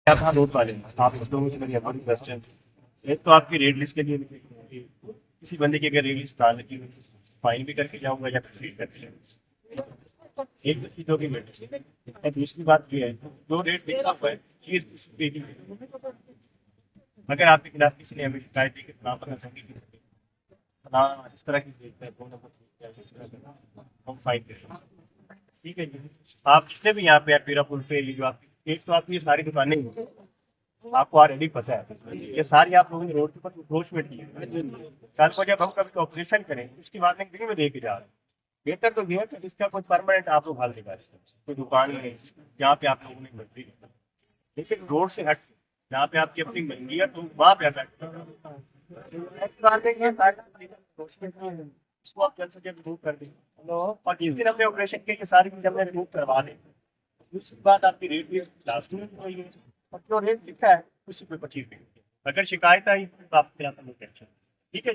आप हाँ रोड वाले हैं, आप उस लोगों से मेरी हमारी क्वेश्चन एक तो आपकी रेड लिस्ट के लिए किसी बंदे की अगर रेड लिस्ट डाल रखी फाइन भी करके जाऊंगा या फिर सीट करके जाऊंगा। एक तो चीज़ों की मेटर और दूसरी बात ये है जो रेट लिखा हुआ है ये उस पे अगर आपके खिलाफ किसी ने हमें शिकायत दी कि फलां पर फलां इस तरह की देखता है दो नंबर देखता है, इस तरह का, हम फाइन कर सकते हैं। ठीक है जी। आप जितने भी यहाँ पे पीरा पुल पे ये जो आप एक तो आपकी ये सारी दुकानें हैं, आपको ऑलरेडी पता है ये सारी आप लोगों ने रोड के ऊपर इंक्रोचमेंट की है। कल को जब हम कभी ऑपरेशन करें उसकी बात नहीं दिल्ली में लेके जा रहे हैं। बेहतर तो ये है कि इसका कुछ परमानेंट आप लोग हल निकालें, कोई दुकान है जहाँ पे आप लोगों ने मर्जी लेकिन रोड से हट जहाँ पे आपकी अपनी मंडी है तो वहाँ पे उसको आप जल्द से जल्द रिमूव कर दें। हेलो, और जिस दिन हमने ऑपरेशन किया ये सारी चीज हमने रिमूव करवा दी। उसके बाद आपकी रेट भी लास्ट में हुई है और जो रेट लिखा है उसी पे 25 अगर शिकायत आई तो आपके खिलाफ हम एक्शन। ठीक है।